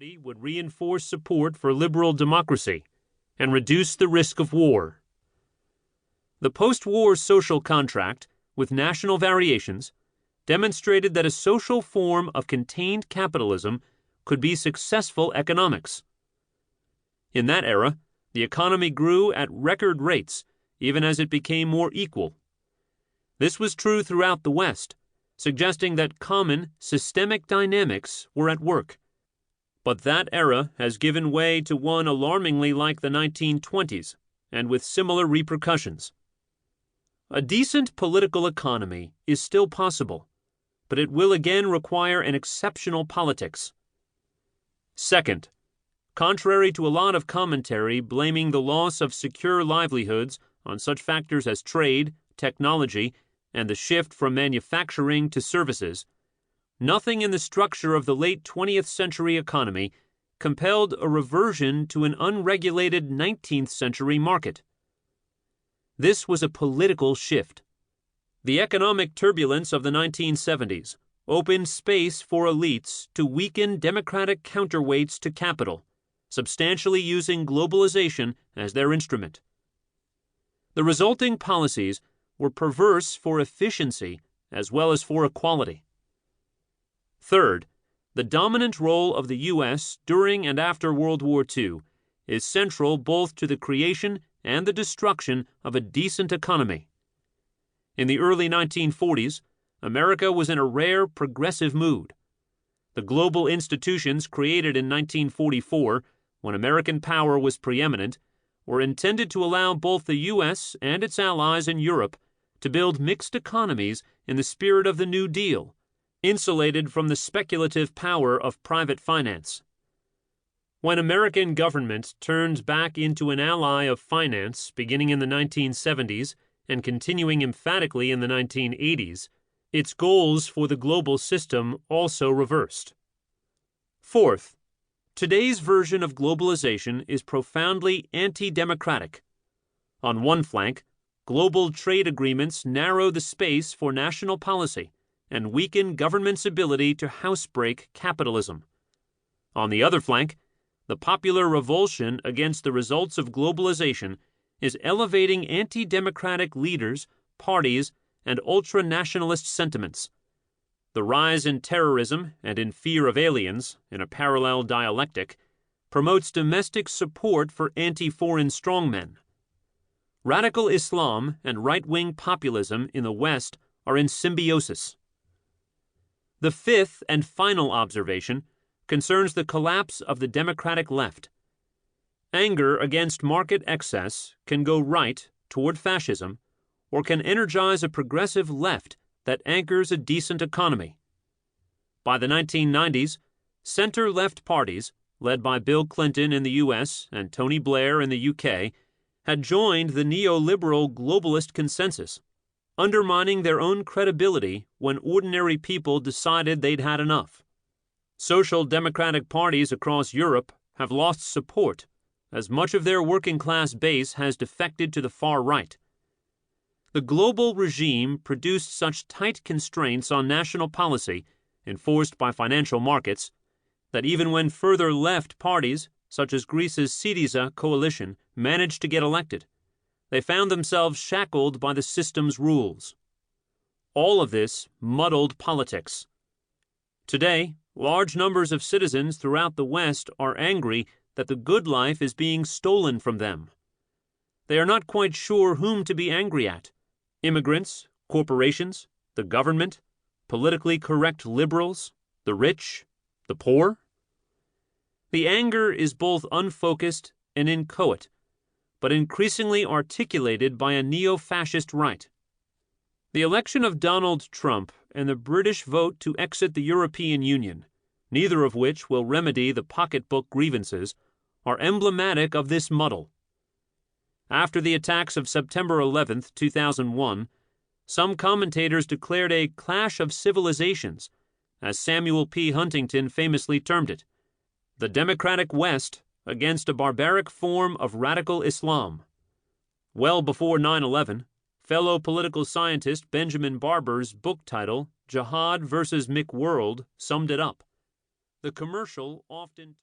Prosperity would reinforce support for liberal democracy and reduce the risk of war. The post-war social contract, with national variations, demonstrated that a social form of contained capitalism could be successful economics. In that era, the economy grew at record rates, even as it became more equal. This was true throughout the West, suggesting that common, systemic dynamics were at work. But that era has given way to one alarmingly like the 1920s, and with similar repercussions. A decent political economy is still possible, but it will again require an exceptional politics. Second, contrary to a lot of commentary blaming the loss of secure livelihoods on such factors as trade, technology, and the shift from manufacturing to services, nothing in the structure of the late 20th century economy compelled a reversion to an unregulated 19th century market. This was a political shift. The economic turbulence of the 1970s opened space for elites to weaken democratic counterweights to capital, substantially using globalization as their instrument. The resulting policies were perverse for efficiency as well as for equality. Third, the dominant role of the U.S. during and after World War II is central both to the creation and the destruction of a decent economy. In the early 1940s, America was in a rare progressive mood. The global institutions created in 1944, when American power was preeminent, were intended to allow both the U.S. and its allies in Europe to build mixed economies in the spirit of the New Deal, insulated from the speculative power of private finance. When American government turned back into an ally of finance beginning in the 1970s and continuing emphatically in the 1980s, its goals for the global system also reversed. Fourth, today's version of globalization is profoundly anti-democratic. On one flank, global trade agreements narrow the space for national policy and weaken government's ability to housebreak capitalism. On the other flank, the popular revulsion against the results of globalization is elevating anti-democratic leaders, parties, and ultra-nationalist sentiments. The rise in terrorism and in fear of aliens, in a parallel dialectic, promotes domestic support for anti-foreign strongmen. Radical Islam and right-wing populism in the West are in symbiosis. The fifth and final observation concerns the collapse of the democratic left. Anger against market excess can go right toward fascism, or can energize a progressive left that anchors a decent economy. By the 1990s, center-left parties, led by Bill Clinton in the U.S. and Tony Blair in the U.K., had joined the neoliberal globalist consensus, undermining their own credibility when ordinary people decided they'd had enough. Social democratic parties across Europe have lost support, as much of their working-class base has defected to the far right. The global regime produced such tight constraints on national policy, enforced by financial markets, that even when further left parties, such as Greece's Syriza coalition, managed to get elected, they found themselves shackled by the system's rules. All of this muddled politics. Today, large numbers of citizens throughout the West are angry that the good life is being stolen from them. They are not quite sure whom to be angry at: immigrants, corporations, the government, politically correct liberals, the rich, the poor. The anger is both unfocused and inchoate, but increasingly articulated by a neo-fascist right. The election of Donald Trump and the British vote to exit the European Union, neither of which will remedy the pocketbook grievances, are emblematic of this muddle. After the attacks of September 11, 2001, some commentators declared a clash of civilizations, as Samuel P. Huntington famously termed it, the democratic West against a barbaric form of radical Islam. Well before 9/11, fellow political scientist Benjamin Barber's book title, Jihad versus McWorld, summed it up. The commercial often